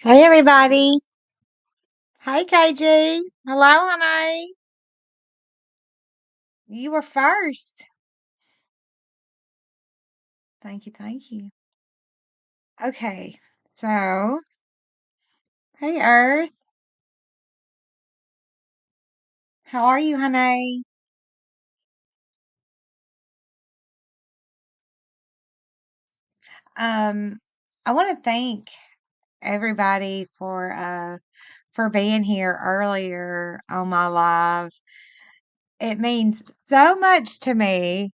Hey everybody. Hey KG. Hello, honey. You were first. Thank you, thank you. Okay. So, hey Earth. How are you, honey? Um, I want to thank everybody for being here earlier on my live. It means so much to me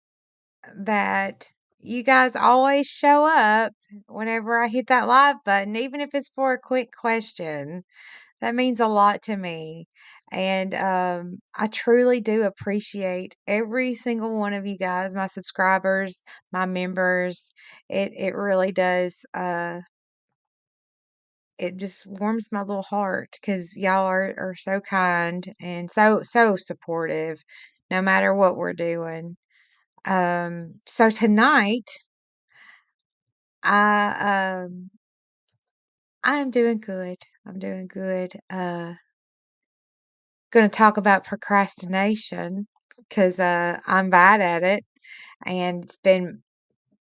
that you guys always show up whenever I hit that live button, even if it's for a quick question. That means a lot to me. And I truly do appreciate every single one of you guys, my subscribers, my members. It really does. It just warms my little heart because y'all are so kind and so supportive, no matter what we're doing. So tonight, I I'm doing good. I'm doing good. Gonna talk about procrastination because I'm bad at it, and it's been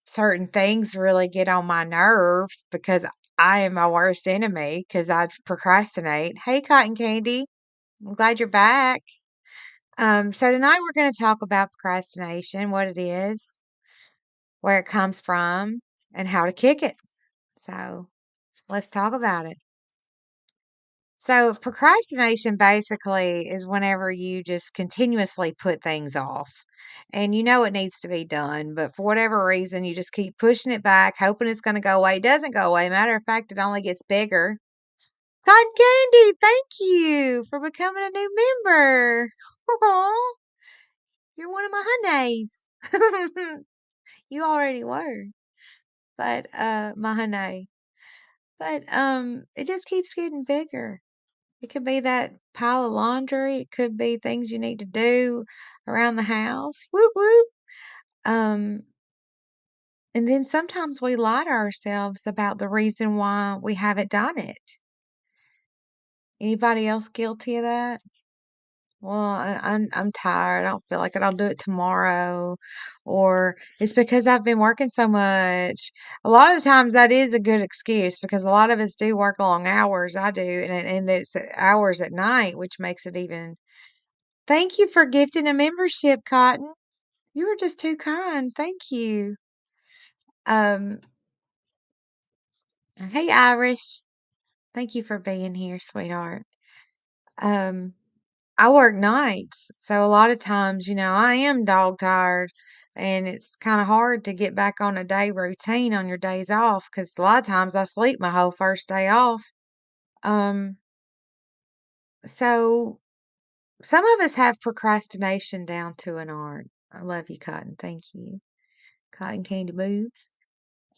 certain things really get on my nerve because I am my worst enemy because I procrastinate. Hey, Cotton Candy, I'm glad you're back. So tonight we're going to talk about procrastination, what it is, where it comes from, and how to kick it. So let's talk about it. So, procrastination basically is whenever you just continuously put things off and you know it needs to be done, but for whatever reason, you just keep pushing it back, hoping it's going to go away. It doesn't go away. Matter of fact, it only gets bigger. Cotton Candy, thank you for becoming a new member. Aw, you're one of my honeys. You already were, but my honey. But it just keeps getting bigger. It could be that pile of laundry. It could be things you need to do around the house. Woo woo. Um, and then sometimes we lie to ourselves about the reason why we haven't done it. Anybody else guilty of that? Well, I'm tired. I don't feel like it. I'll do it tomorrow, or it's because I've been working so much. A lot of the times that is a good excuse because a lot of us do work long hours. I do, and it's hours at night, which makes it even. Thank you for gifting a membership, Cotton. You were just too kind. Thank you. Um, hey, Irish. Thank you for being here, sweetheart. Um, I work nights, so a lot of times, I am dog tired, and it's kind of hard to get back on a day routine on your days off because a lot of times I sleep my whole first day off. Um, so some of us have procrastination down to an art. I love you, Cotton. Thank you. Cotton Candy Moves.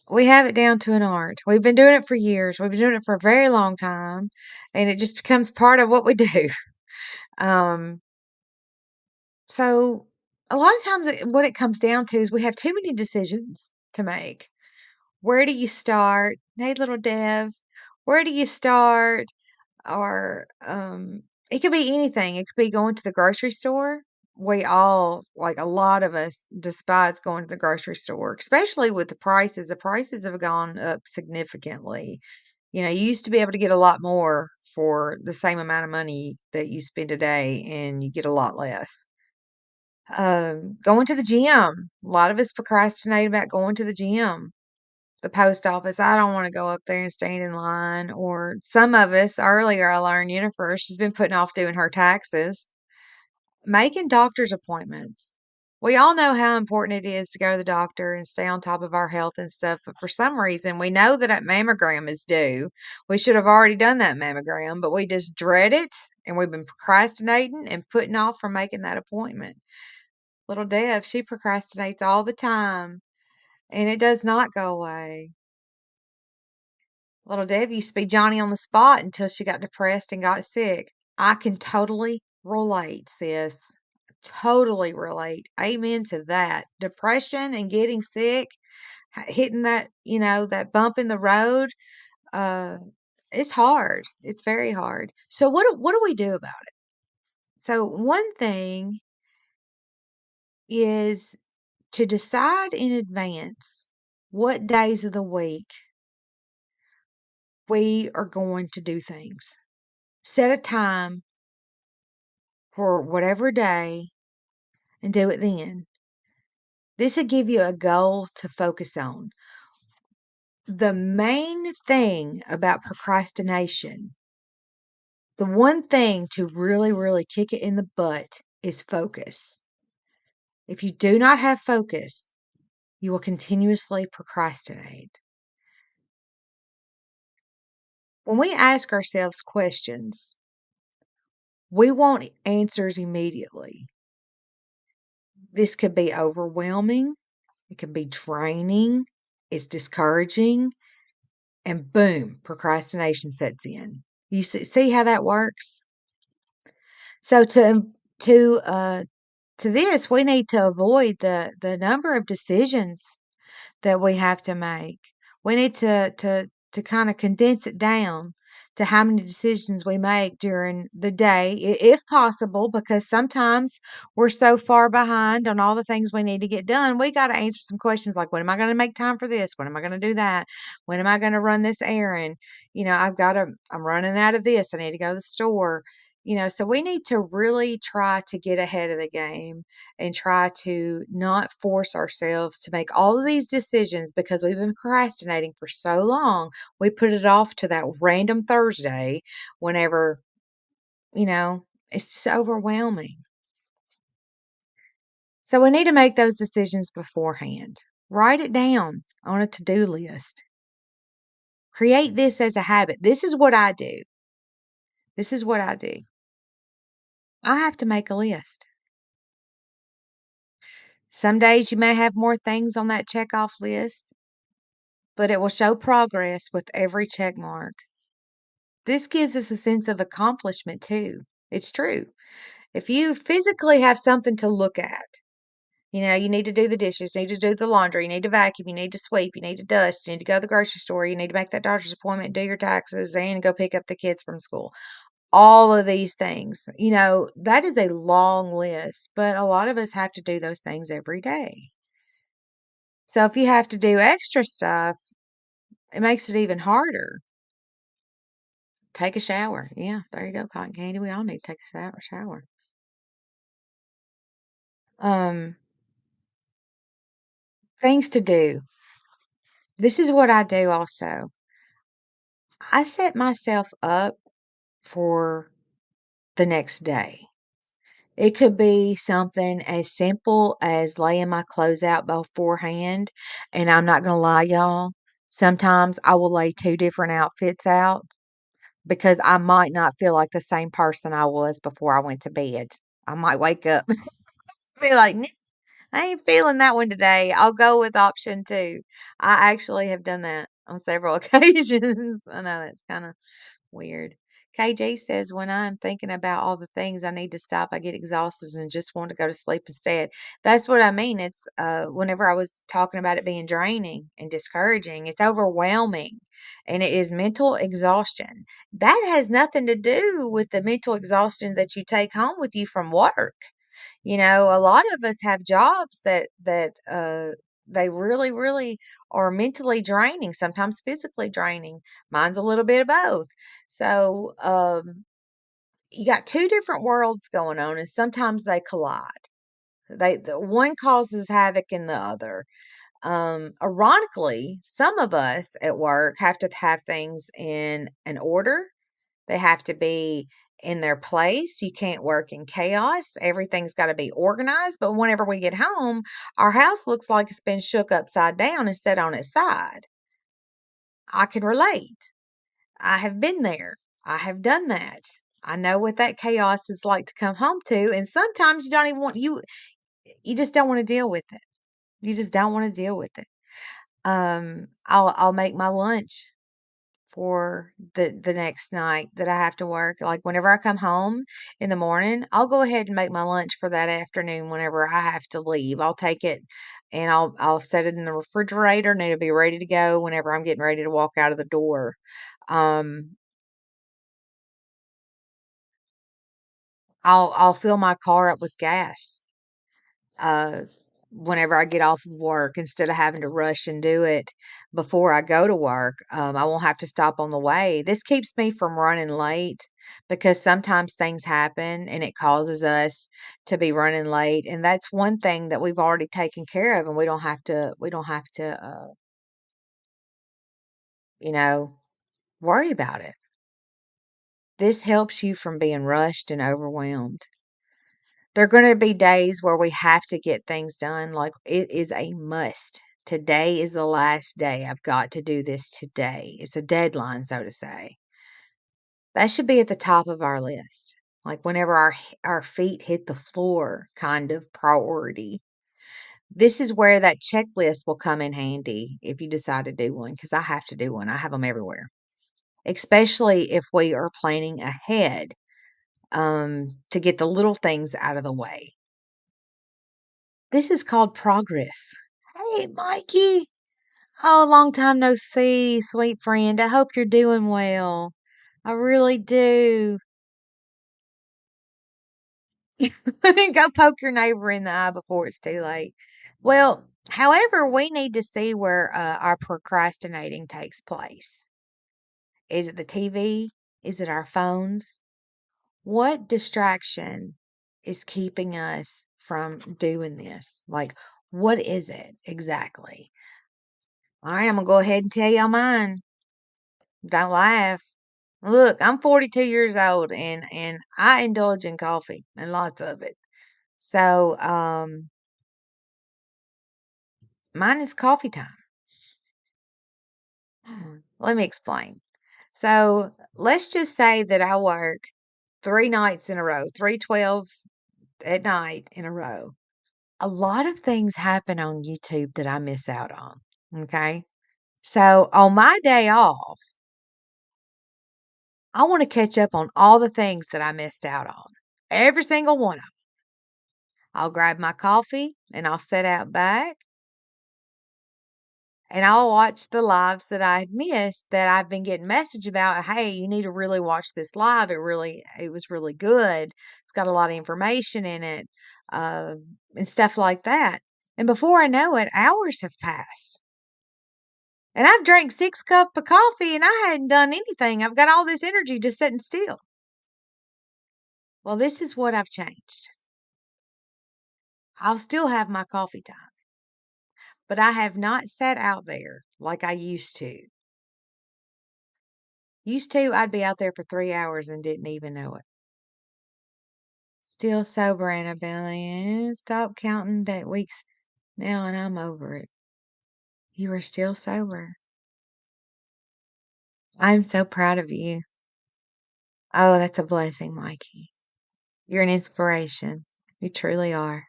We have it down to an art. We've been doing it for years. We've been doing it for a very long time, and it just becomes part of what we do. Um, so a lot of times what it comes down to is we have too many decisions to make. Where do you start? Hey, little Dev, where do you start? Or it could be anything. It could be going to the grocery store. We all, like a lot of us, despise going to the grocery store, especially with the prices. The prices have gone up significantly. You used to be able to get a lot more for the same amount of money that you spend a day, and you get a lot less. Going to the gym. A lot of us procrastinate about going to the gym. The post office. I don't want to go up there and stand in line. Or some of us, earlier I learned, Jennifer, she's been putting off doing her taxes, making doctor's appointments. We all know how important it is to go to the doctor and stay on top of our health and stuff, but for some reason, we know that a mammogram is due. We should have already done that mammogram, but we just dread it, and we've been procrastinating and putting off from making that appointment. Little Dev, she procrastinates all the time, and it does not go away. Little Deb used to be Johnny on the spot until she got depressed and got sick. I can totally relate, sis. Totally relate. Amen to that. Depression and getting sick, hitting that, that bump in the road. Uh, It's hard. It's very hard. So what do we do about it? So one thing is to decide in advance what days of the week we are going to do things. Set a time for whatever day and do it then. This will give you a goal to focus on. The main thing about procrastination, the one thing to really, really kick it in the butt is focus. If you do not have focus, you will continuously procrastinate. When we ask ourselves questions, we want answers immediately. This could be overwhelming, it can be draining, it's discouraging, and boom, procrastination sets in. You see how that works? So to uh to this, we need to avoid the number of decisions that we have to make. We need to kind of condense it down to how many decisions we make during the day, if possible, because sometimes we're so far behind on all the things we need to get done. We got to answer some questions like, when am I going to make time for this? When am I going to do that? When am I going to run this errand? I'm running out of this. I need to go to the store. So we need to really try to get ahead of the game and try to not force ourselves to make all of these decisions because we've been procrastinating for so long. We put it off to that random Thursday whenever, you know, it's just overwhelming. So we need to make those decisions beforehand. Write it down on a to do list. Create this as a habit. This is what I do. This is what I do. I have to make a list. Some days you may have more things on that check off list, but it will show progress with every check mark. This gives us a sense of accomplishment too. It's true. If you physically have something to look at, you need to do the dishes, you need to do the laundry, you need to vacuum, you need to sweep, you need to dust, you need to go to the grocery store, you need to make that doctor's appointment, do your taxes, and go pick up the kids from school. All of these things, that is a long list, but a lot of us have to do those things every day. So if you have to do extra stuff, it makes it even harder. Take a shower. Yeah, there you go, cotton candy. We all need to take a shower. Um, Things to do. This is what I do also. I set myself up for the next day. It could be something as simple as laying my clothes out beforehand. And I'm not going to lie, y'all. Sometimes I will lay two different outfits out because I might not feel like the same person I was before I went to bed. I might wake up and be like, I ain't feeling that one today. I'll go with option 2. I actually have done that on several occasions. I know that's kind of weird. KJ says, when I'm thinking about all the things I need to stop, I get exhausted and just want to go to sleep instead. That's what I mean. It's whenever I was talking about it being draining and discouraging, it's overwhelming and it is mental exhaustion. That has nothing to do with the mental exhaustion that you take home with you from work. A lot of us have jobs that they really, really are mentally draining, sometimes physically draining. Mine's a little bit of both. So, you got two different worlds going on, and sometimes they collide. The one causes havoc in the other. Ironically, some of us at work have to have things in an order. They have to be in their place. You can't work in chaos. Everything's got to be organized. But whenever we get home, our house looks like it's been shook upside down and set on its side. I can relate. I have been there. I have done that. I know what that chaos is like to come home to. And sometimes you don't even want you just don't want to deal with it. You just don't want to deal with it. I'll make my lunch for the next night that I have to work. Like whenever I come home in the morning, I'll go ahead and make my lunch for that afternoon whenever I have to leave. I'll take it and I'll set it in the refrigerator and it'll be ready to go whenever I'm getting ready to walk out of the door. I'll fill my car up with gas, uh, whenever I get off of work instead of having to rush and do it before I go to work. I won't have to stop on the way. This keeps me from running late because sometimes things happen and it causes us to be running late. And that's one thing that we've already taken care of and we don't have to, you know, worry about it. This helps you from being rushed and overwhelmed. There are gonna be days where we have to get things done, like, it is a must. Today is the last day. I've got to do this today. It's a deadline, so to say. That should be at the top of our list, like, whenever our feet hit the floor kind of priority. This is where that checklist will come in handy if you decide to do one, because I have to do one. I have them everywhere, especially if we are planning ahead, to get the little things out of the way. This is called progress. Hey, Mikey. Oh, long time no see, sweet friend. I hope you're doing well. I really do. Go poke your neighbor in the eye before it's too late. Well, however, we need to see where our procrastinating takes place. Is it the TV? Is it our phones? What distraction is keeping us from doing this? Like, what is it exactly? All right, I'm gonna go ahead and tell y'all mine. Don't laugh. Look, I'm 42 years old and I indulge in coffee and lots of it. So, mine is coffee time. Let me explain. So, let's just say that I work 3 nights in a row, 3 12s at night in a row. A lot of things happen on YouTube that I miss out on. Okay. So, on my day off, I want to catch up on all the things that I missed out on. Every single one of them. I'll grab my coffee and I'll sit out back and I'll watch the lives that I had missed that I've been getting message about. Hey, you need to really watch this live. It was really good. It's got a lot of information in it, uh, and stuff like that. And before I know it, hours have passed. And I've drank 6 cups of coffee and I hadn't done anything. I've got all this energy just sitting still. Well, this is what I've changed. I'll still have my coffee time, but I have not sat out there like I used to. Used to, I'd be out there for 3 hours and didn't even know it. Still sober, Annabelle. Stop counting that weeks now and I'm over it. You are still sober. I'm so proud of you. Oh, that's a blessing, Mikey. You're an inspiration. You truly are.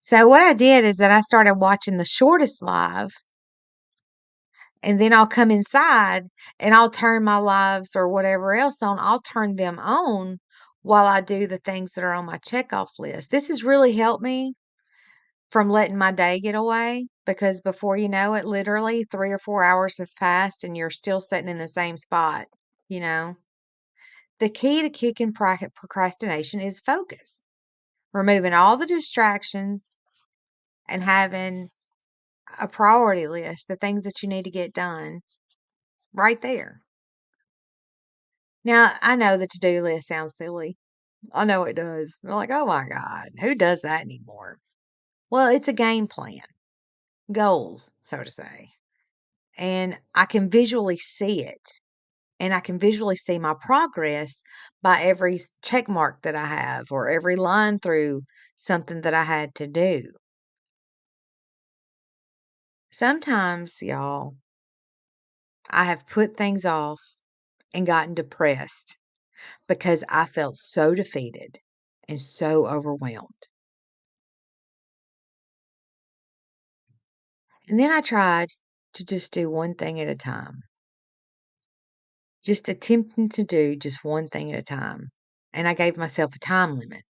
So what I did is that I started watching the shortest live and then I'll come inside and I'll turn my lives or whatever else on. I'll turn them on while I do the things that are on my checkoff list. This has really helped me from letting my day get away because before you know it, literally 3 or 4 hours have passed and you're still sitting in the same spot, you know? The key to kicking procrastination is focus, removing all the distractions and having a priority list, the things that you need to get done right there. Now, I know the to-do list sounds silly. I know it does. They're like, oh my God, who does that anymore? Well, it's a game plan, goals, so to say. And I can visually see it. And I can visually see my progress by every check mark that I have or every line through something that I had to do. Sometimes, y'all, I have put things off and gotten depressed because I felt so defeated and so overwhelmed. And then I tried to just do one thing at a time, just attempting to do just one thing at a time. And I gave myself a time limit.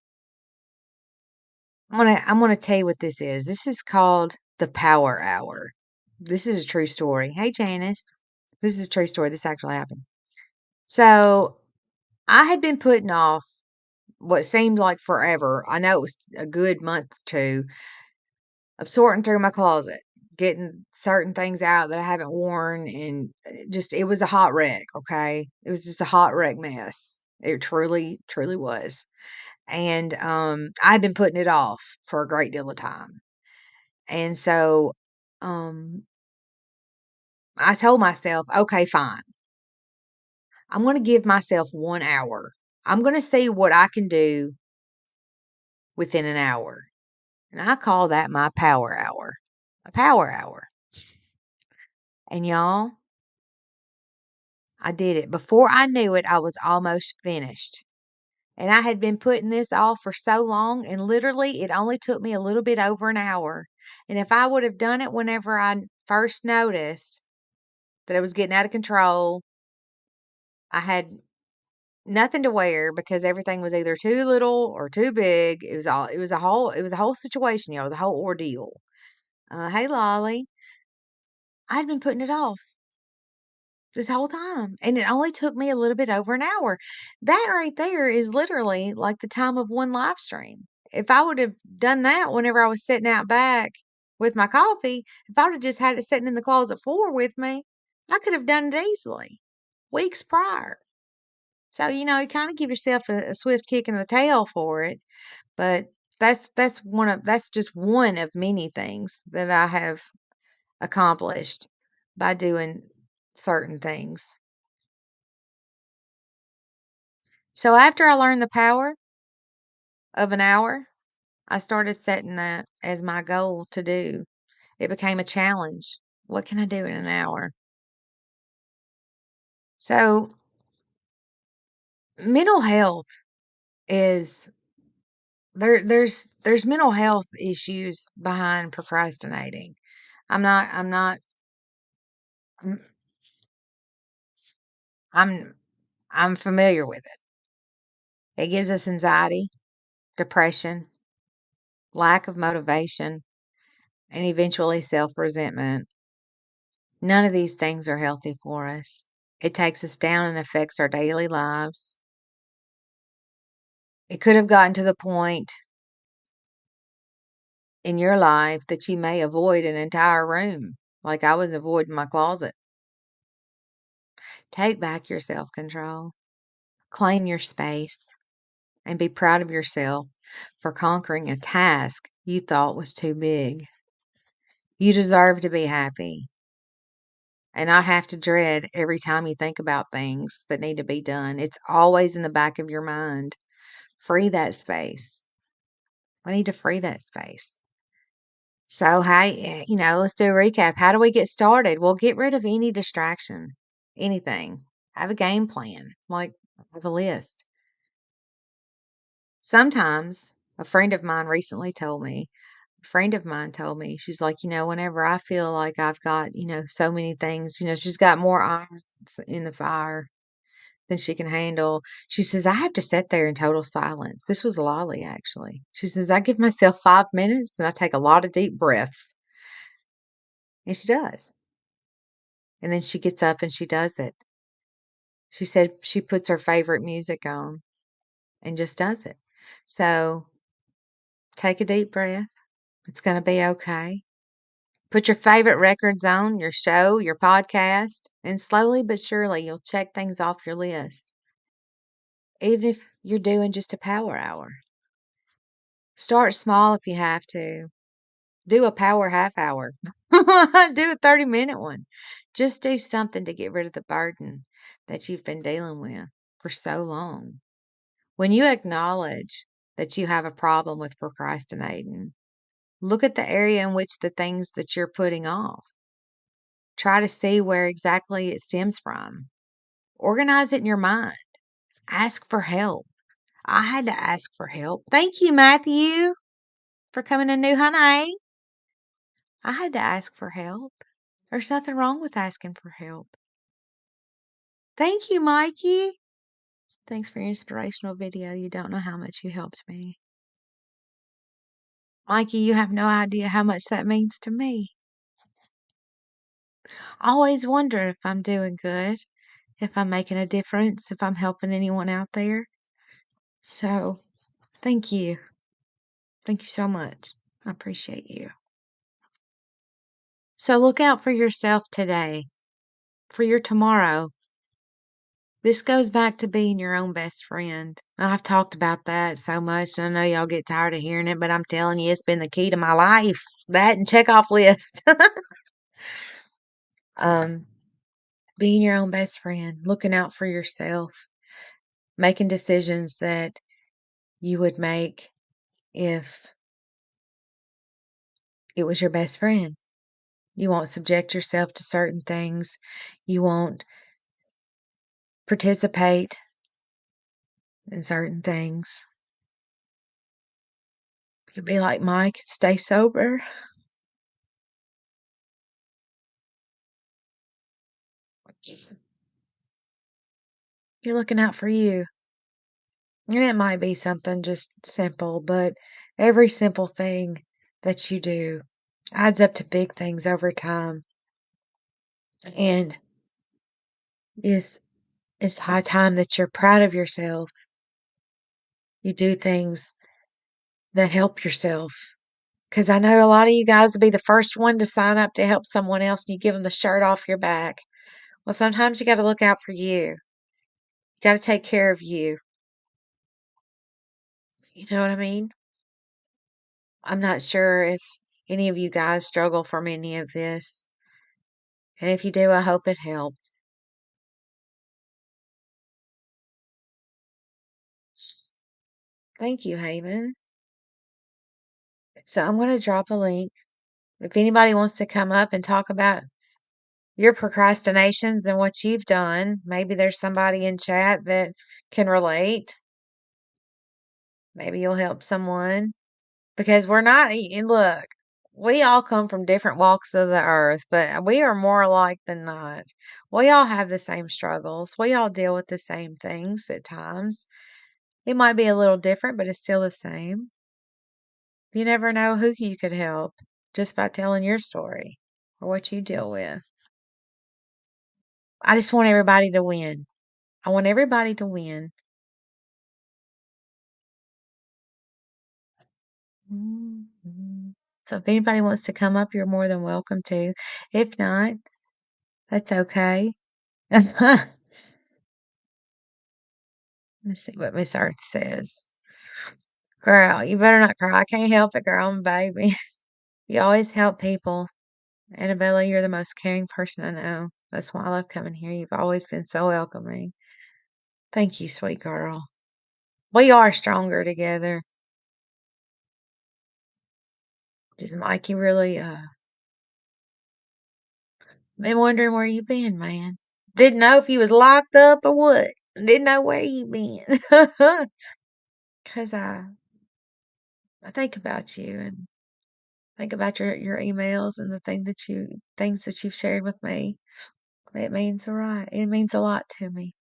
I'm gonna tell you what this is. This is called the power hour. This is a true story. Hey Janice. This is a true story. This actually happened. So I had been putting off what seemed like forever. I know it was a good month or 2 of sorting through my closet, getting certain things out that I haven't worn, and just it was a hot wreck, okay? It was just a hot wreck mess. It truly, truly was. And I'd been putting it off for a great deal of time. And so um I told myself, okay, fine. I'm going to give myself 1 hour. I'm going to see what I can do within an hour. And I call that my power hour. A power hour. And y'all, I did it. Before I knew it, I was almost finished. And I had been putting this off for so long, and literally it only took me a little bit over an hour. And if I would have done it whenever I first noticed that it was getting out of control, I had nothing to wear because everything was either too little or too big. It was a whole situation, y'all. It was a whole ordeal. Hey Lolly, I'd been putting it off this whole time, and it only took me a little bit over an hour. That right there is literally like the time of one live stream. If I would have done that whenever I was sitting out back with my coffee, if I would have just had it sitting in the closet floor with me, I could have done it easily weeks prior. So, you kind of give yourself a swift kick in the tail for it, but that's just one of many things that I have accomplished by doing certain things. So after I learned the power of an hour, I started setting that as my goal to do. It became a challenge. What can I do in an hour? So mental health is there's mental health issues behind procrastinating. I'm not I'm I'm I'm familiar with it. It gives us anxiety, depression, lack of motivation, and eventually self-resentment. None of these things are healthy for us. It takes us down and affects our daily lives. It could have gotten to the point in your life that you may avoid an entire room, like I was avoiding my closet. Take back your self control, claim your space, and be proud of yourself for conquering a task you thought was too big. You deserve to be happy and not have to dread every time you think about things that need to be done. It's always in the back of your mind. Free that space. We need to free that space. So, hey, let's do a recap. How do we get started? Well, get rid of any distraction, anything. Have a game plan, like have a list. Sometimes a friend of mine told me, she's like, whenever I feel like I've got, so many things, she's got more irons in the fire than she can handle. She says, I have to sit there in total silence. This was Lolly, actually. She says, I give myself 5 minutes and I take a lot of deep breaths. And she does. And then she gets up and she does it. She said she puts her favorite music on and just does it. So take a deep breath. It's going to be okay. Put your favorite records on, your show, your podcast, and slowly but surely you'll check things off your list. Even if you're doing just a power hour, start small if you have to. Do a power half hour. Do a 30-minute one. Just do something to get rid of the burden that you've been dealing with for so long. When you acknowledge that you have a problem with procrastinating, look at the area in which the things that you're putting off. Try to see where exactly it stems from. Organize it in your mind. Ask for help. I had to ask for help. Thank you, Matthew, for coming in new, honey. I had to ask for help. There's nothing wrong with asking for help. Thank you, Mikey. Thanks for your inspirational video. You don't know how much you helped me. Mikey, you have no idea how much that means to me. I always wonder if I'm doing good. if I'm making a difference, if I'm helping anyone out there. So, thank you. Thank you so much. I appreciate you. So, look out for yourself today, for your tomorrow. This goes back to being your own best friend. I've talked about that so much, and I know y'all get tired of hearing it, but I'm telling you, it's been the key to my life. That and check off list. um, being your own best friend, looking out for yourself, making decisions that you would make if it was your best friend. You won't subject yourself to certain things. You won't participate in certain things. You'll be like Mike, stay sober. You're looking out for you. And it might be something just simple, but every simple thing that you do adds up to big things over time. And it's it's high time that you're proud of yourself. You do things that help yourself. Because I know a lot of you guys will be the first one to sign up to help someone else and you give them the shirt off your back. Well, sometimes you got to look out for you. You got to take care of you. You know what I mean? I'm not sure if any of you guys struggle from any of this. And if you do, I hope it helped. Thank you, Haven. So I'm going to drop a link. If anybody wants to come up and talk about your procrastinations and what you've done, maybe there's somebody in chat that can relate. Maybe you'll help someone because we're not, and look, we all come from different walks of the earth, but we are more alike than not. We all have the same struggles. We all deal with the same things at times. It might be a little different, but it's still the same. You never know who you could help just by telling your story or what you deal with. I just want everybody to win. I want everybody to win. Mhm. So if anybody wants to come up, you're more than welcome to. If not, that's okay. Let's see what Miss Earth says. Girl, you better not cry. I can't help it, girl. I'm a baby. You always help people. Annabella, you're the most caring person I know. That's why I love coming here. You've always been so welcoming. Thank you, sweet girl. We are stronger together. Just Mikey really been wondering where you been, man. Didn't know if you was locked up or what. Didn't know where you been. Cause I think about you and think about your emails and the things that you've shared with me. It means a lot. It means a lot to me.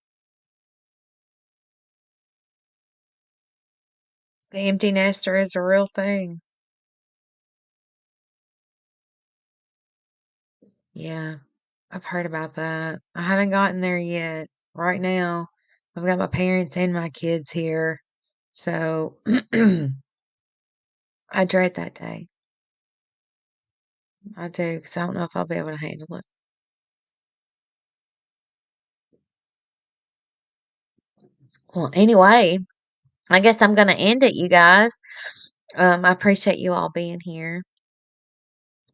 The empty nester is a real thing. Yeah, I've heard about that. I haven't gotten there yet. Right now, I've got my parents and my kids here. So I dread that day. I do, because I don't know if I'll be able to handle it. Well, anyway, I guess I'm going to end it, you guys. I appreciate you all being here.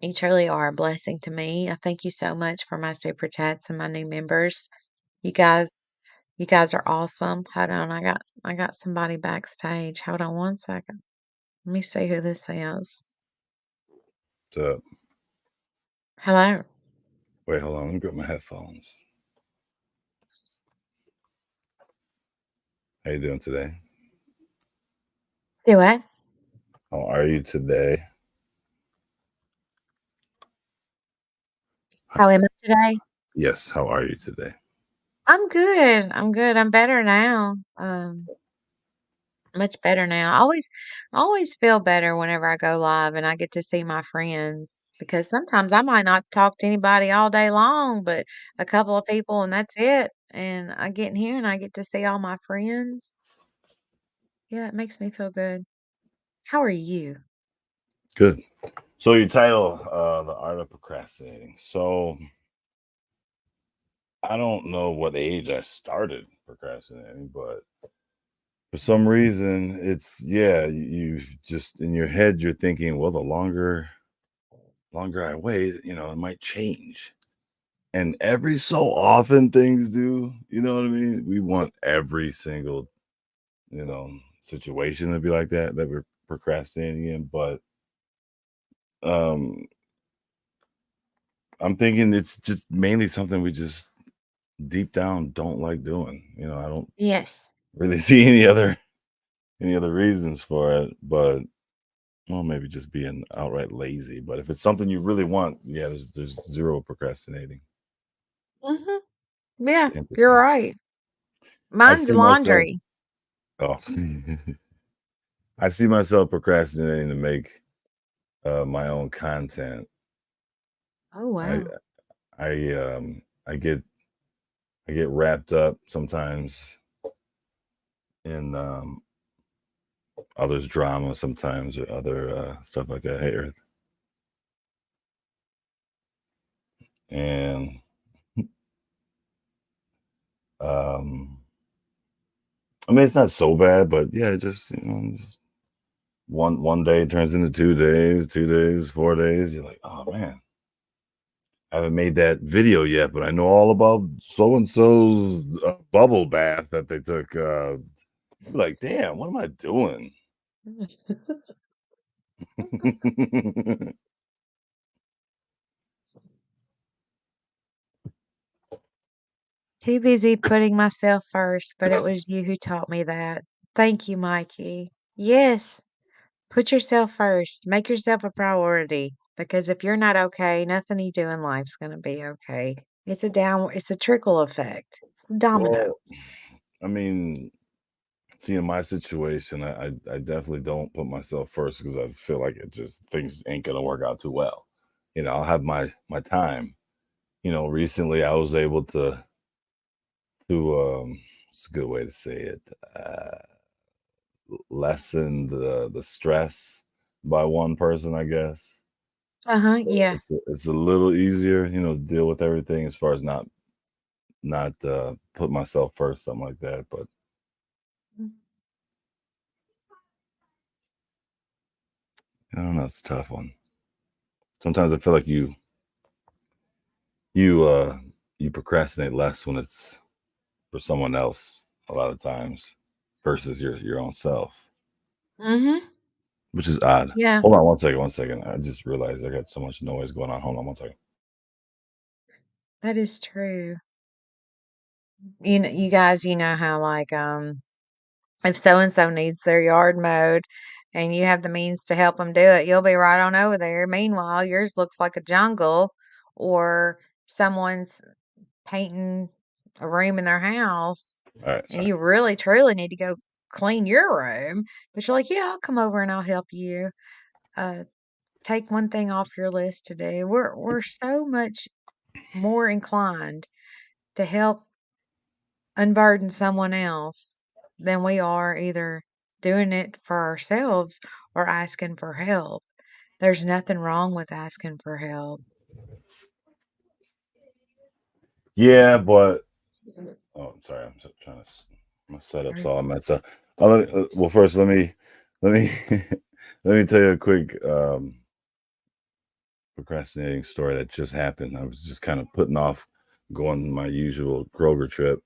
You truly are a blessing to me. I thank you so much for my super chats and my new members. You guys, you guys are awesome. Hold on, I got somebody backstage. Hold on one second. Let me see who this is. What's up? Hello. Wait, hold on. Let me grab my headphones. How you doing today? Do what? How are you today? How am I today? Yes, how are you today? I'm good. I'm good. I'm better now. Much better now. I always feel better whenever I go live and I get to see my friends because sometimes I might not talk to anybody all day long, but a couple of people and that's it. and I get in here and I get to see all my friends. Yeah, it makes me feel good. How are you? Good. So your title, The Art of Procrastinating. So I don't know what age I started procrastinating, but for some reason it's you just in your head you're thinking, well, the longer I wait, it might change. And every so often things do, you know what I mean? We want every single, situation to be like that we're procrastinating in, but um I'm thinking it's just mainly something we just deep down don't like doing. I don't Yes. really see any other reasons for it, but well, maybe just being outright lazy. But if it's something you really want, yeah, there's zero procrastinating. Mhm. Yeah, It's you're interesting. right. I Mine's see myself. laundry. Oh, I see myself procrastinating to make my own content. Oh, I wow. I get wrapped up sometimes in others' drama sometimes or other stuff like that. Hey, Earth. And um, I mean, it's not so bad, but yeah, just just one day turns into 2 days, 2 days, 4 days. You're like, oh man, I haven't made that video yet, but I know all about so and so's bubble bath that they took. Like, damn, what am I doing? Too busy putting myself first, but it was you who taught me that. Thank you, Mikey. Yes, put yourself first. Make yourself a priority because if you're not okay, nothing you do in life's going to be okay. It's a trickle effect. It's a domino. Well, I mean, see, in my situation, I definitely don't put myself first because I feel like it just things ain't gonna work out too well. I'll have my time. Recently I was able to it's a good way to say it, lessen the stress by one person, I guess. Uh-huh, So yeah. it's a little easier, to deal with everything as far as not put myself first, something like that. But I don't know, it's a tough one. Sometimes I feel like you you procrastinate less when it's for someone else a lot of times versus your own self, Mhm. which is odd. Yeah, Hold on one second. I just realized I got so much noise going on. Hold on one second. that is true. You guys, you know how like if so and so needs their yard mowed and you have the means to help them do it, you'll be right on over there. Meanwhile, yours looks like a jungle or someone's painting a room in their house All right, and sorry. you really truly need to go clean your room. But you're like, yeah, I'll come over and I'll help you. Uh, take one thing off your list to do. We're so much more inclined to help unburden someone else than we are either doing it for ourselves or asking for help. There's nothing wrong with asking for help. Yeah, but oh, I'm sorry. Trying to my setup's Right. all messed up. Well, first let me let me tell you a quick procrastinating story that just happened. I was just kind of putting off going my usual Kroger trip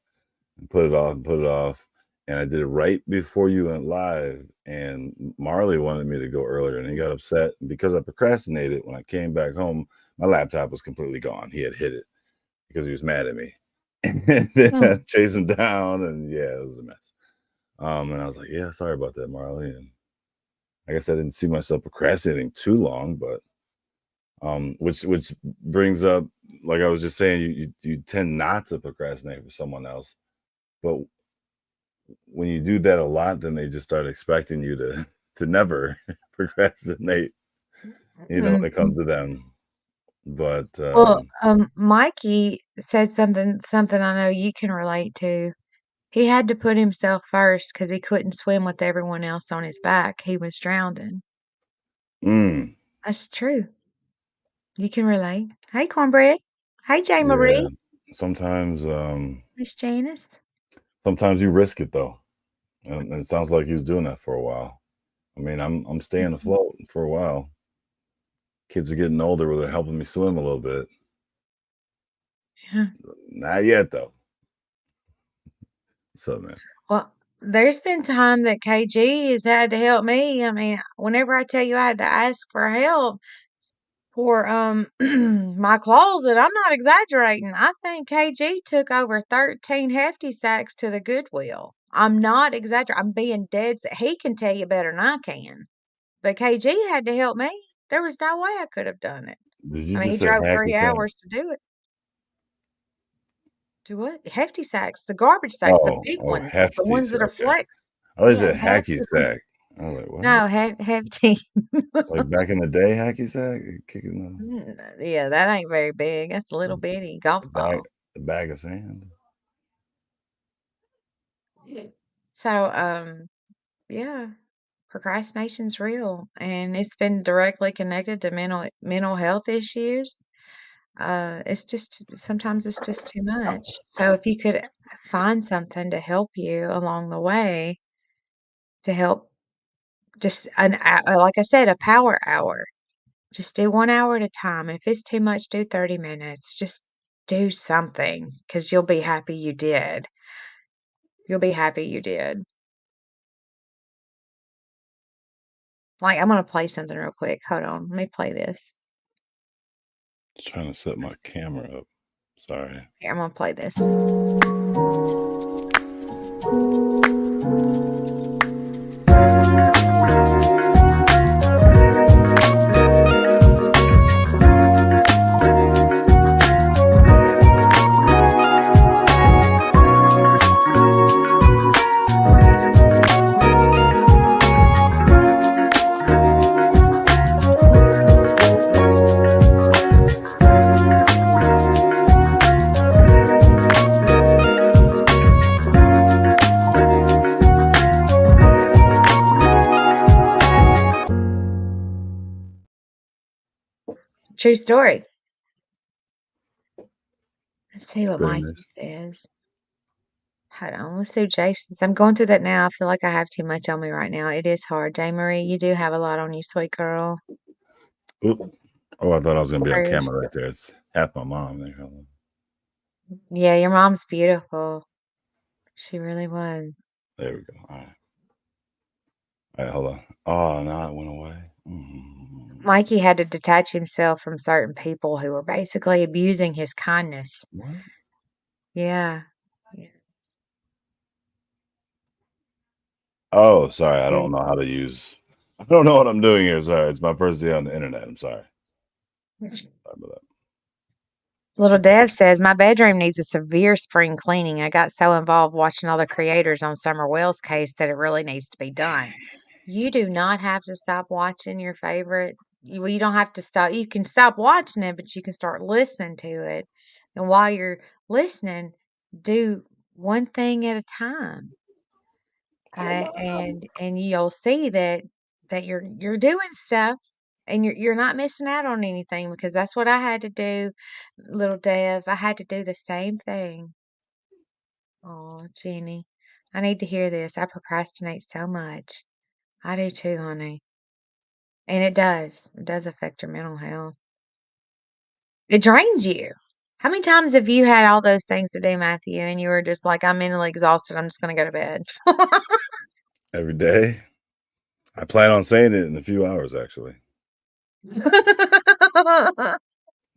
and put it off and put it off. And I did it right before you went live. And Marley wanted me to go earlier and he got upset. And because I procrastinated, when I came back home, my laptop was completely gone. He had hit it because he was mad at me. And then Hmm. I chased him down and yeah, it was a mess. And I was like, yeah, sorry about that, Marley. And I guess I didn't see myself procrastinating too long, but which brings up, like I was just saying, you tend not to procrastinate for someone else, but when you do that a lot, then they just start expecting you to to never procrastinate, when it Mm. comes to them. But Well, Mikey said something I know you can relate to. He had to put himself first because he couldn't swim with everyone else on his back. He was drowning. Mm, That's true. You can relate. Hey, Cornbread. Hey, J. yeah. Marie. Sometimes, Miss Janice. sometimes you risk it though, and it sounds like he was doing that for a while. I mean, I'm staying Mhm. afloat for a while. Kids are getting older where they're helping me swim a little bit. Yeah. Not yet though. So man, Well, there's been time that KG has had to help me. I mean, whenever I tell you I had to ask for help for my closet, I'm not exaggerating. I think KG took over 13 hefty sacks to the Goodwill. I'm not exaggerating. I'm being dead. He can tell you better than I can. But KG had to help me. There was no way I could have done it. did you I mean, he just say drove hacky 3 sack? hours to do it. Do what? Hefty sacks, the garbage sacks, the Oh, big oh, ones, the hefty. ones that are Okay, flex. I thought you Yeah, said hacky sack. I was like, what? no, hefty. Like back in the day, hacky sack, kicking Yeah, that ain't very big. That's a little the, bitty golf the bag, ball. the bag of sand. Yeah. So, yeah, procrastination's real, and it's been directly connected to mental health issues. It's just sometimes it's just too much. So if you could find something to help you along the way to help just like I said, a power hour. Just do 1 hour at a time. And if it's too much, do 30 minutes. Just do something because you'll be happy you did. You'll be happy you did. Like, I'm gonna play something real quick. Hold on. Let me play this. Trying to set my camera up. Sorry. Here, I'm gonna play this. True story. Let's see It's what pretty Mikey nice. says. Hold on. Let's do Jason's. I'm going through that now. I feel like I have too much on me right now. It is hard. J. Marie, you do have a lot on you, sweet girl. Oop. Oh, I thought I was gonna be on Rude. camera right there. It's half my mom there. Hold on. Yeah, your mom's beautiful. She really was. There we go. All right. All right, hold on. Oh, no, it went away. Mikey had to detach himself from certain people who were basically abusing his kindness. What? Yeah. Yeah. Oh, sorry. I Yeah. don't know how to use. I don't know what I'm doing here. Sorry, it's my first day on the internet. I'm sorry. Sorry about that. Little Okay. Dev says, my bedroom needs a severe spring cleaning. I got so involved watching all the creators on Summer Wells' case that it really needs to be done. You do not have to stop watching your favorite. You don't have to stop. You can stop watching it, but you can start listening to it. And while you're listening, do one thing at a time. And you'll see that you're doing stuff and you're not missing out on anything because that's what I had to do, little Dev. I had to do the same thing. Oh, Jenny, I need to hear this. I procrastinate so much. I do too, honey. And it does. It does affect your mental health. It drains you. How many times have you had all those things to do, Matthew, and you were just like, I'm mentally exhausted. I'm just going to go to bed? Every day. I plan on saying it in a few hours, actually.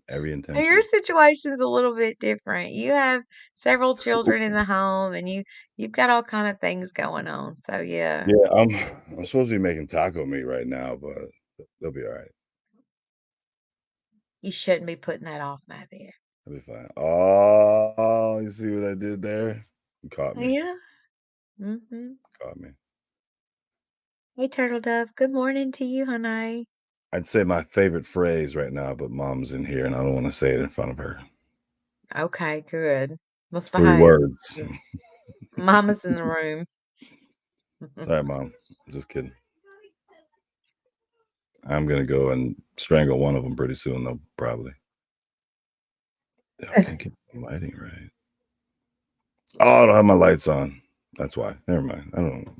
Every Your intention. situation's a little bit different. You have several children in the home and you've got all kind of things going on. So yeah, Yeah, I'm supposed to be making taco meat right now, but they'll be all right. you shouldn't be putting that off, Matthew. They'll be fine. Oh, you see what I did there? You caught me. Yeah. Mm-hmm. Caught me. Hey, Turtle Dove. Good morning to you, honey. I'd say my favorite phrase right now, but mom's in here and I don't want to say it in front of her. Okay, good. Let's It's 3 behave. words. Yeah. Mama's in the room. Sorry, mom. Just kidding. I'm gonna go and strangle one of them pretty soon, though, probably. Yeah, I can't get the lighting right. Oh, I don't have my lights on. That's why. Never mind. I don't know.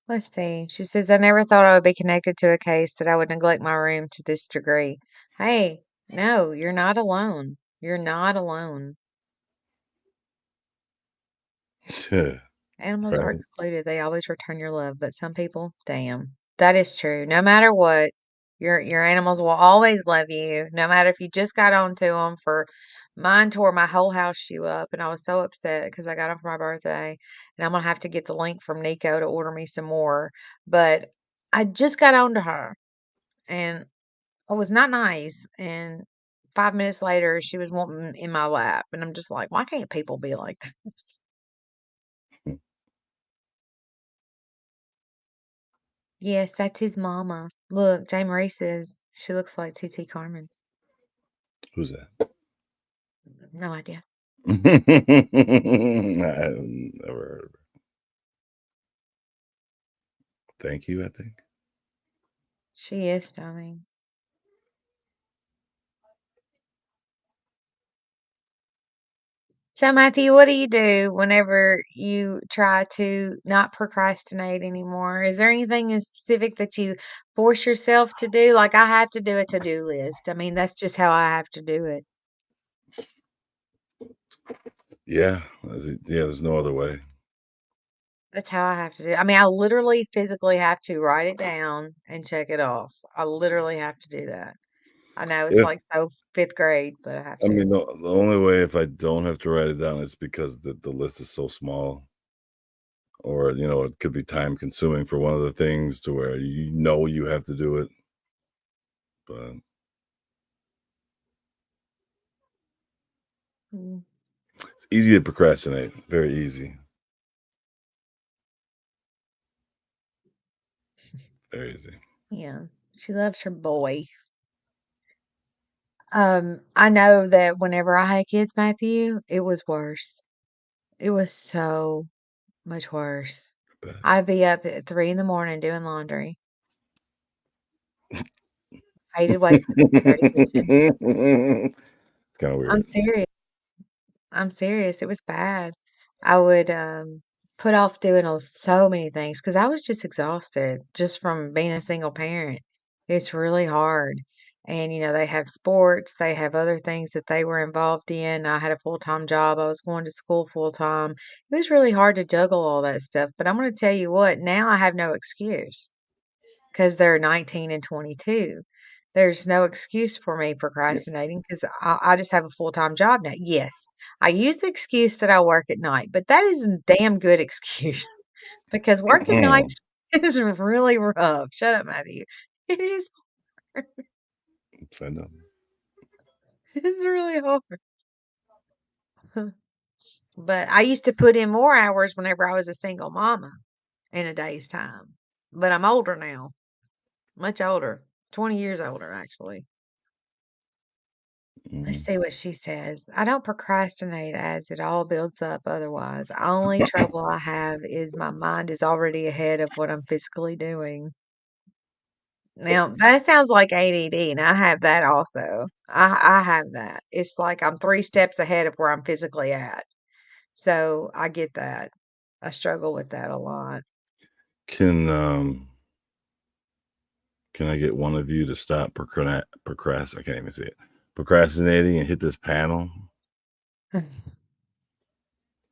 Let's see. She says, I never thought I would be connected to a case that I would neglect my room to this degree. Hey, no, you're not alone. You're not alone. Animals are Right. excluded. They always return your love, but some people, damn. That is true. No matter what, your animals will always love you, no matter if you just got onto them. For mine tore my whole house shoe up, and I was so upset because I got them for my birthday, and I'm gonna have to get the link from Nico to order me some more. But I just got onto her, and I was not nice. And 5 minutes later, she was wanting in my lap, and I'm just like, why can't people be like that? Yes, that's his mama. Look, Jay Marie says she looks like TT Carmen. Who's that? No idea. I've never heard of her. Thank you, I think. She is stunning. So, Matthew, what do you do whenever you try to not procrastinate anymore? Is there anything in specific that you force yourself to do? Like, I have to do a to-do list. I mean, that's just how I have to do it. Yeah. There's no other way. That's how I have to do it. I mean, I literally physically have to write it down and check it off. I literally have to do that. I know it's Yeah. like so fifth grade, but I have I to. mean, the only way if I don't have to write it down is because the list is so small, or, it could be time consuming for one of the things to where you have to do it, but Mm, it's easy to procrastinate, very easy, very easy. yeah, she loves her boy. I know that whenever I had kids, Matthew, it was worse. It was so much worse. But I'd be up at 3 in the morning doing laundry. Hated waking up in the dirty kitchen. it's kinda I'm weird. serious. I'm serious, it was bad. I would, put off doing so many things because I was just exhausted just from being a single parent. It's really hard. And, they have sports, they have other things that they were involved in. I had a full-time job, I was going to school full-time. It was really hard to juggle all that stuff, but I'm gonna tell you what, now I have no excuse. 'Cause they're 19 and 22. There's no excuse for me procrastinating 'cause I just have a full-time job now. Yes, I use the excuse that I work at night, but that is a damn good excuse because working nights is really rough. Shut up, Matthew. It is Upside down. it's really hard. But I used to put in more hours whenever I was a single mama in a day's time. But I'm older now, much older, 20 years older, actually. Let's Mhm. see what she says. I don't procrastinate as it all builds up otherwise. Only trouble I have is my mind is already ahead of what I'm physically doing. Now, that sounds like ADD, and I have that also. I have that. It's like I'm 3 steps ahead of where I'm physically at. So, I get that. I struggle with that a lot. Can, can I get one of you to stop I can't even say it, procrastinating and hit this panel?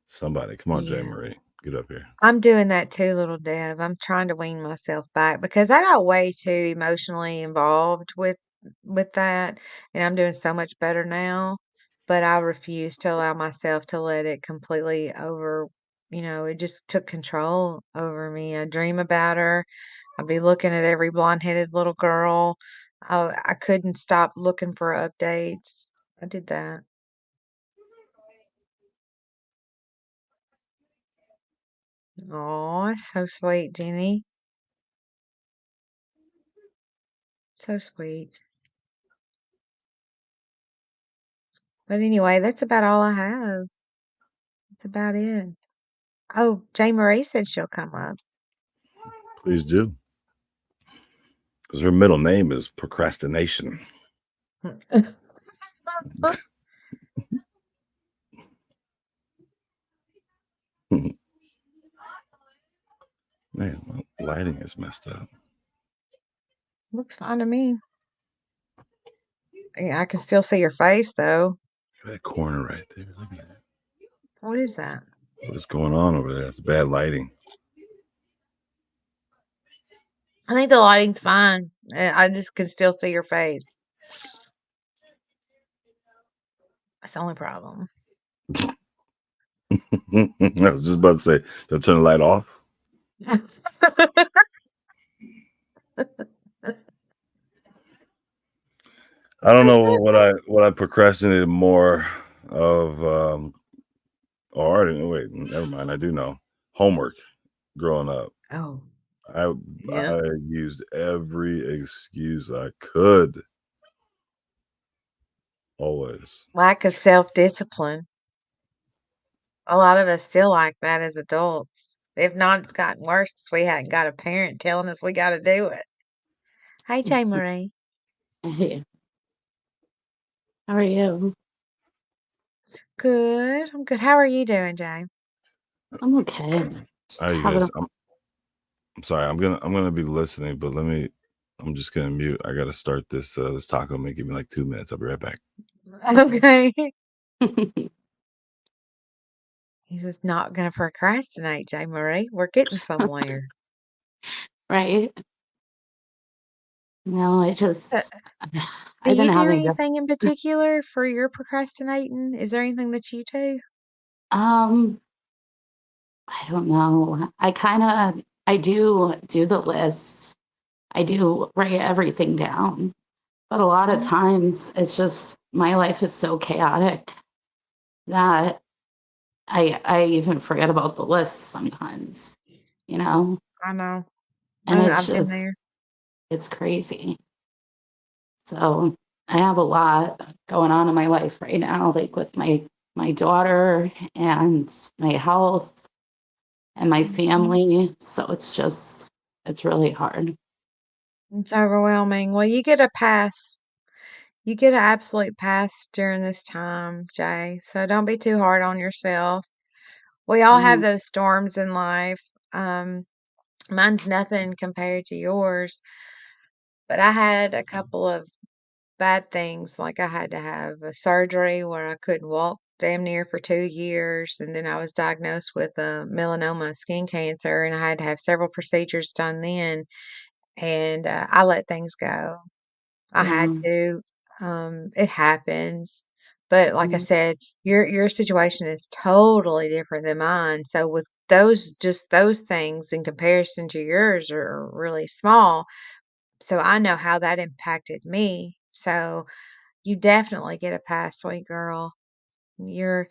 Somebody, come on, Jay Yeah. Marie, get up here. I'm doing that too, little Dev. I'm trying to wean myself back because I got way too emotionally involved with that, and I'm doing so much better now, but I refuse to allow myself to let it completely it just took control over me. I dream about her. I'd be looking at every blonde-headed little girl. I couldn't stop looking for updates. I did that. Oh, so sweet, Jenny. So sweet. But anyway, that's about all I have. That's about it. Oh, Jay Marie said she'll come up. Please do, because her middle name is Procrastination. Man, my lighting is messed up. Looks fine to me. Yeah, I can still see your face though. That corner right there. Look at that. What is that? What is going on over there? It's bad lighting. I think the lighting's fine. I just can still see your face. That's the only problem. I was just about to say, they'll turn the light off. I don't know what I procrastinated more of. Oh, I didn't wait. Never mind. I do know homework. Growing up, Oh, I yeah. I used every excuse I could. Always. Lack of self-discipline. A lot of us still like that as adults. If not, it's gotten worse because we hadn't got a parent telling us we got to do it. Hey, Jay Marie. Hey, how are you? Good. I'm good. How are you doing, Jay? I'm okay. How Just you having guys? a I'm sorry. I'm gonna be listening, but let me. I'm just gonna mute. I gotta start this taco. May give me like 2 minutes. I'll be right back. Okay. He's just not going to procrastinate, Jay Marie. We're getting somewhere. right? No, Uh, Do I've been you do having anything in particular for your procrastinating? Is there anything that you do? um, I don't know. I do the list. I do write everything down. But a lot of Mhm. times it's just my life is so chaotic that I even forget about the list sometimes, you know? I know. And it's I've been just there. it's crazy. So I have a lot going on in my life right now, like with my daughter and my health and my Mhm. family. So it's really hard. It's overwhelming. Well, you get a pass. You get an absolute pass during this time, Jay. So don't be too hard on yourself. We all have Yeah, those storms in life. Um, Mine's nothing compared to yours, but I had a couple of bad things. Like I had to have a surgery where I couldn't walk damn near for 2 years. And then I was diagnosed with a melanoma skin cancer, and I had to have several procedures done then. And I let things go. I had yeah, to. It happens. But like I mm, said, your situation is totally different than mine. So with those just those things in comparison to yours are really small. So I know how that impacted me. So you definitely get a pass, sweet girl. You're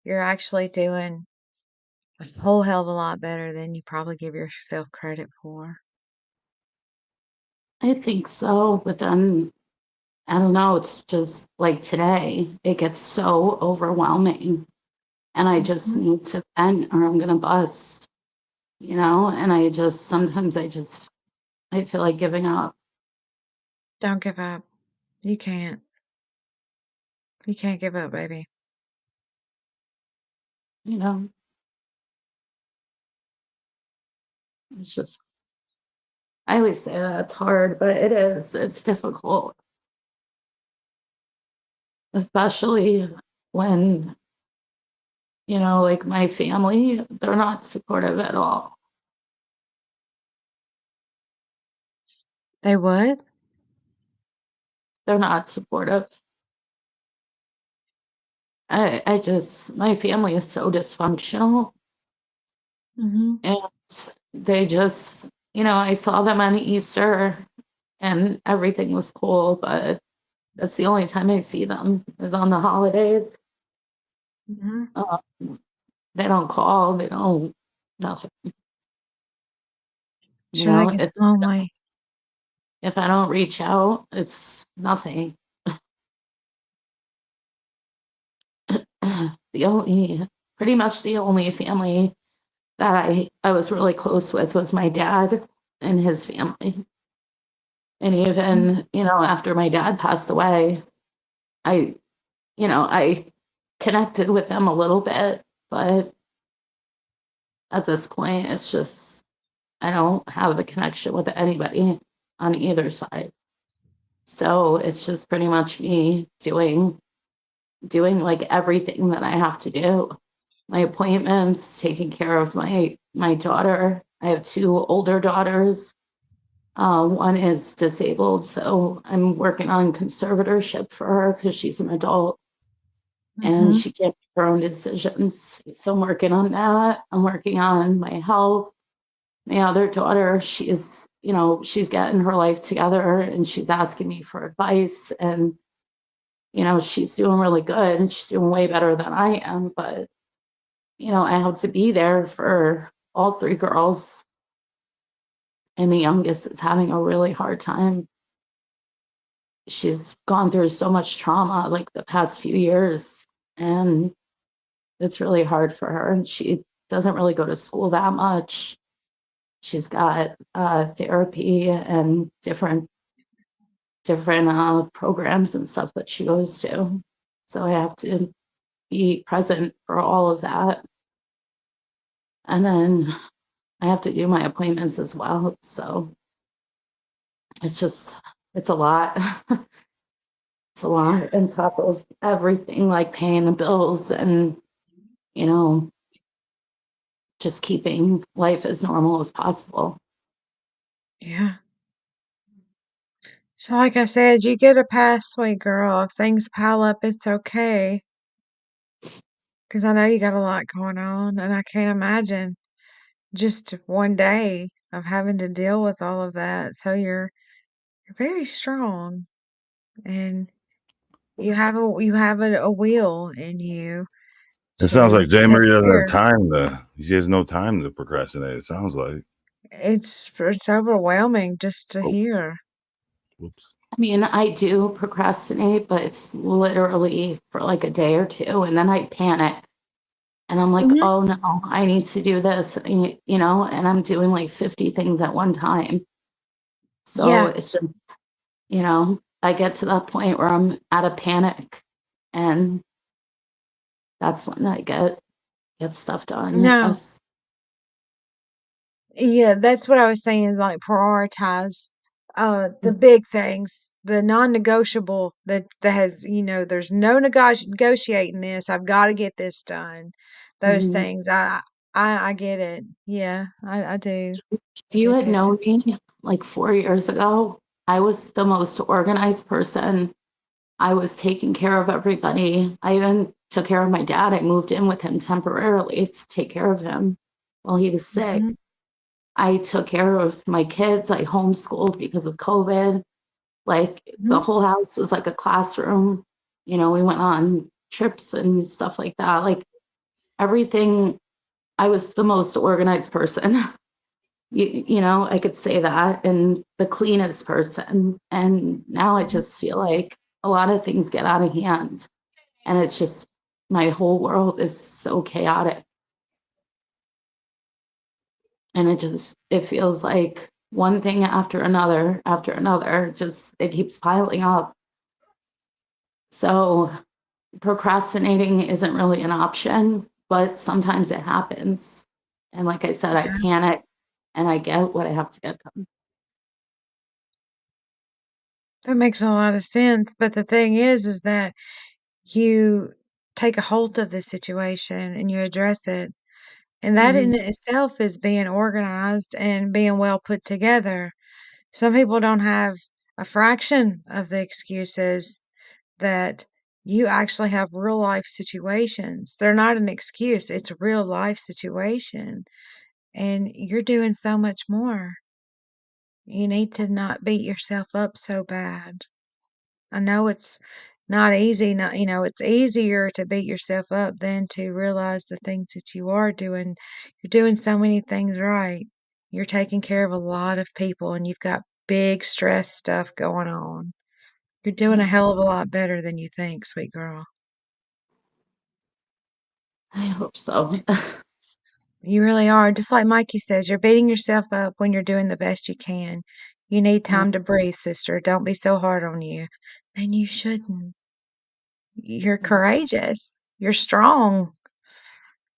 you're actually doing a whole hell of a lot better than you probably give yourself credit for. I think so. But then I don't know, it's just like today, it gets so overwhelming and I just Mhm. need to vent or I'm gonna bust, and I feel like giving up, Don't give up. You can't. You can't give up, baby. you know. It's just I always say that it's hard, but it is. It's difficult, especially when, like my family, they're not supportive at all. They would? They're not supportive. My family is so dysfunctional Mhm. and they just, I saw them on Easter and everything was cool, but that's the only time I see them is on the holidays. Mhm. Uh, they don't call, they don't, nothing, Sure, they get it's lonely. if I don't reach out, it's nothing. The only, pretty much the only family that I was really close with was my dad and his family. And Mm. even, after my dad passed away, I, I connected with them a little bit, but at this point, it's just, I don't have a connection with anybody on either side. So it's just pretty much me doing like everything that I have to do. My appointments, taking care of my daughter. I have two older daughters. One is disabled, so I'm working on conservatorship for her because she's an adult and Mhm. she can't make her own decisions. So I'm working on that. I'm working on my health. My other daughter, she's getting her life together and she's asking me for advice. And, she's doing really good and she's doing way better than I am. But, I have to be there for all three girls. And the youngest is having a really hard time. She's gone through so much trauma like the past few years. And it's really hard for her. And she doesn't really go to school that much. She's got therapy and different programs and stuff that she goes to. So I have to be present for all of that. And then I have to do my appointments as well. So it's just, it's a lot. It's a Yeah. lot on top of everything like paying the bills and, you know, just keeping life as normal as possible. Yeah. So like I said, you get a pass, sweet girl. If things pile up, it's okay. 'Cause I know you got a lot going on, and I can't imagine just one day of having to deal with all of that. So you're very strong, and you have a will in you It sounds like to Jay take Marie doesn't have care. time to. She has no time to procrastinate. It sounds like. It's overwhelming just to Oh, hear. whoops. I mean, I do procrastinate, but it's literally for like a day or two, and then I panic. And I'm like, Mhm. oh no, I need to do this, and I'm doing like 50 things at one time. So Yeah. it's just, I get to that point where I'm at a panic and that's when I get stuff done, I No. guess. Yeah, that's what I was saying is like prioritize the Mhm. big things, the non-negotiable that has, there's no negotiating this. I've got to get this done. Those Mhm. things. I get it. Yeah, I do. If I you do had get it. known me like 4 years ago, I was the most organized person. I was taking care of everybody. I even took care of my dad. I moved in with him temporarily to take care of him while he was sick. Mhm. I took care of my kids. I homeschooled because of COVID. Like the Mhm. whole house was like a classroom. We went on trips and stuff like that. Like everything, I was the most organized person. I could say that, and the cleanest person. And now I Mhm. just feel like a lot of things get out of hand. And it's just my whole world is so chaotic. And it feels like one thing after another, just it keeps piling up. So procrastinating isn't really an option, but sometimes it happens. And like I said, I Yeah, panic and I get what I have to get done. that makes a lot of sense. But the thing is that you take a hold of the situation and you address it. And that in Mhm. itself is being organized and being well put together. Some people don't have a fraction of the excuses that you actually have real life situations. They're not an excuse, it's a real life situation. And you're doing so much more. You need to not beat yourself up so bad. I know it's not easy, not, it's easier to beat yourself up than to realize the things that you are doing. You're doing so many things right. You're taking care of a lot of people and you've got big stress stuff going on. You're doing a hell of a lot better than you think, sweet girl. I hope so. You really are. Just like Mikey says, you're beating yourself up when you're doing the best you can. You need Yeah, time to breathe, sister. Don't be so hard on you. And you shouldn't. You're yeah, courageous. You're strong.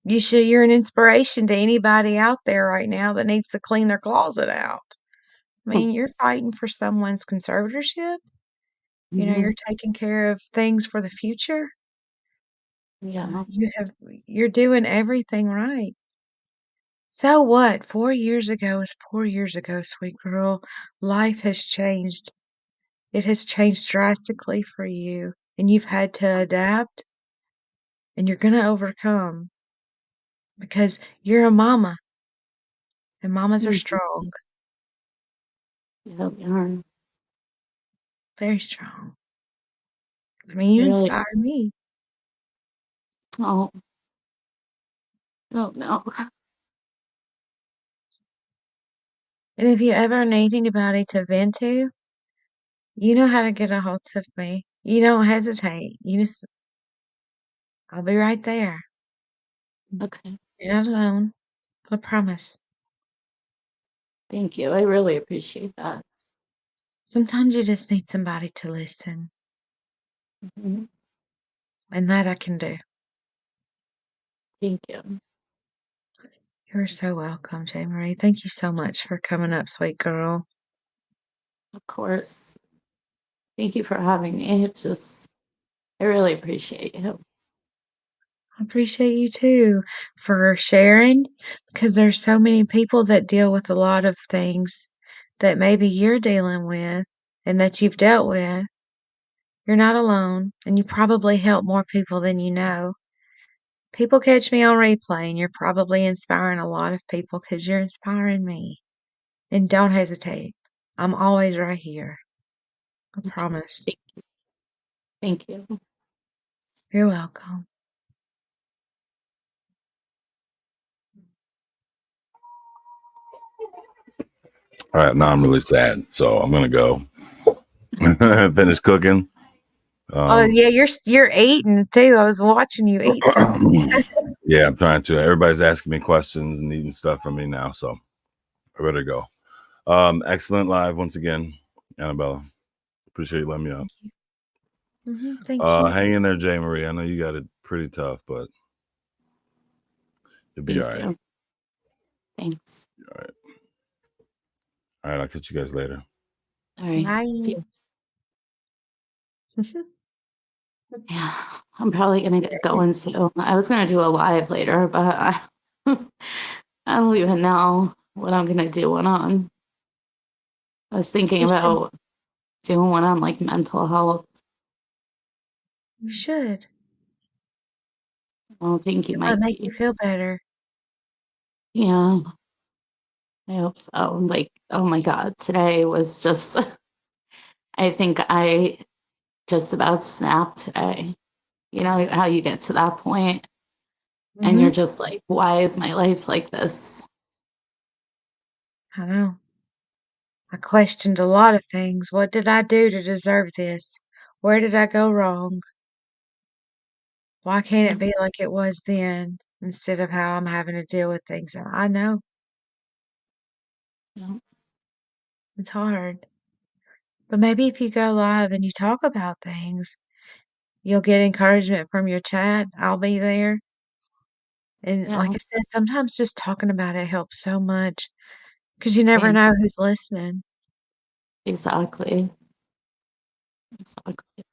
You're an inspiration to anybody out there right now that needs to clean their closet out. I mean, you're fighting for someone's conservatorship. mhm, You're taking care of things for the future. yeah, You're doing everything right. So what? 4 years ago is 4 years ago, sweet girl. Life has changed. It has changed drastically for you, and you've had to adapt, and you're gonna overcome because you're a mama, and mamas are mhm, strong, yeah, we are. very strong. I mean, you Really, inspire me. oh, no, no. And if you ever need anybody to vent to, you know how to get a hold of me. You don't hesitate. I'll be right there. Okay, You're not alone. I promise. thank you. I really appreciate that. Sometimes you just need somebody to listen, Mhm, and that I can do. thank you. You're so welcome, J. Marie. Thank you so much for coming up, sweet girl. Of course. Thank you for having me. I really appreciate you. I appreciate you too for sharing because there's so many people that deal with a lot of things that maybe you're dealing with and that you've dealt with. You're not alone, and you probably help more people than you know. People catch me on replay, and you're probably inspiring a lot of people because you're inspiring me. And don't hesitate. I'm always right here. I Okay, promise. thank thank you. You're welcome. All right, now I'm really sad, so I'm gonna go finish cooking. Oh Um, yeah, you're eating too. I was watching you eat something. yeah, I'm trying to. Everybody's asking me questions and needing stuff from me now, so I better go. Excellent live once again, Annabella. Appreciate you letting me up. Thank you. Thank you. Hang in there, Jay Marie. I know you got it pretty tough, but you'll be all Thank right. you. Thanks. All right. All right. I'll catch you guys later. All right. See Bye. you. Yeah, I'm probably gonna get going soon. I was gonna do a live later, but I don't even know what I'm gonna do one on. I was thinking You should. about doing one on like mental health. You should. Oh, thank you, It might make you Mikey. feel better. Yeah, I hope so. Like, oh my God, today was just, I think I just about snapped today. You know how you get to that point and you're Hmm. just like, why is my life like this? I know. I questioned a lot of things. What did I do to deserve this? Where did I go wrong? Why can't Yeah, it be like it was then instead of how I'm having to deal with things? I know yeah, it's hard. But maybe if you go live and you talk about things, you'll get encouragement from your chat. I'll be there. And like yeah, I said, sometimes just talking about it helps so much because you never thank know who's listening. exactly. Exactly.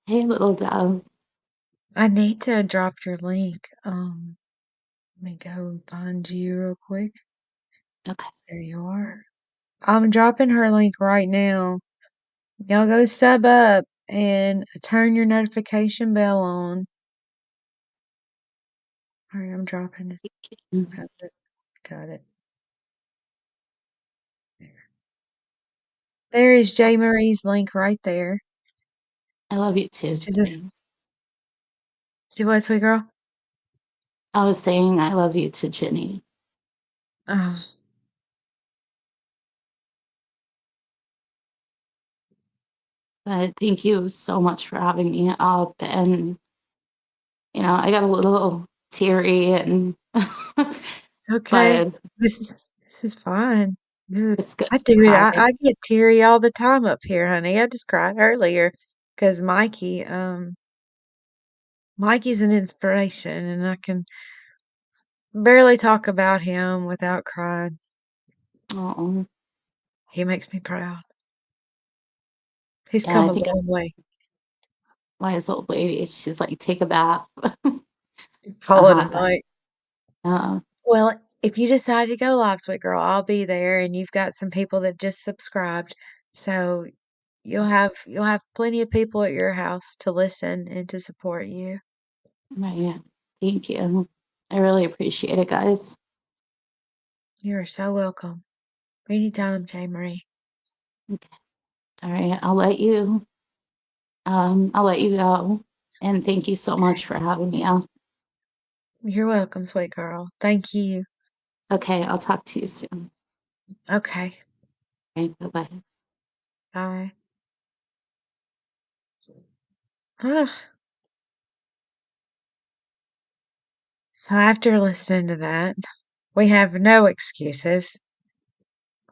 Hey, little dove. I need to drop your link. Let me go and find you real quick. Okay, There you are. I'm dropping her link right now. Y'all go sub up and turn your notification bell on. All right, I'm dropping it. mm, Got it. Got it. There is J. Marie's link right there. I love you too, She's a Jenny. she what, sweet girl? I was saying I love you to Jenny. Oh. But thank you so much for having me up. And, I got a little teary and, Okay. but This is fine. it's good I to do it. cry. I get teary all the time up here, honey. I just cried earlier because Mikey's an inspiration, and I can barely talk about him without crying. Oh, He makes me proud. He's yeah, come I a think long way. wise old lady, she's like, take a bath, a Calling hot him bath. like, Uh, well, if you decide to go live, sweet girl, I'll be there, and you've got some people that just subscribed, so you'll have plenty of people at your house to listen and to support you. right. Thank you. I really appreciate it, guys. You are so welcome. Anytime, J. Marie. Okay. All right. I'll let you go. And thank you so much for having me on. You're welcome, sweet girl. Thank you. Okay. I'll talk to you soon. Okay. Okay. Bye-bye. Bye. Ah, so after listening to that, we have no excuses.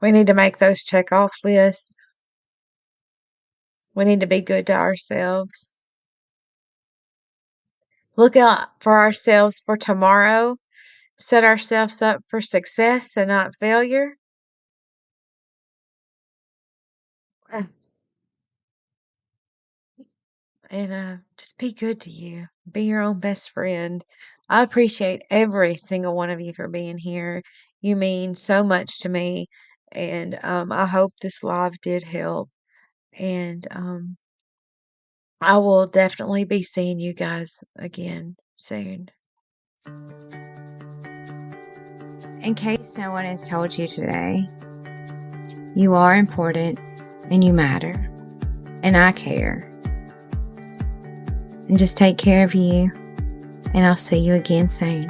We need to make those check off lists. We need to be good to ourselves. Look out for ourselves for tomorrow. Set ourselves up for success and not failure. Uh, And just be good to you. Be your own best friend. I appreciate every single one of you for being here. You mean so much to me. And I hope this live did help. And I will definitely be seeing you guys again soon. In case no one has told you today, you are important and you matter. And I care. And just take care of you. And I'll see you again soon.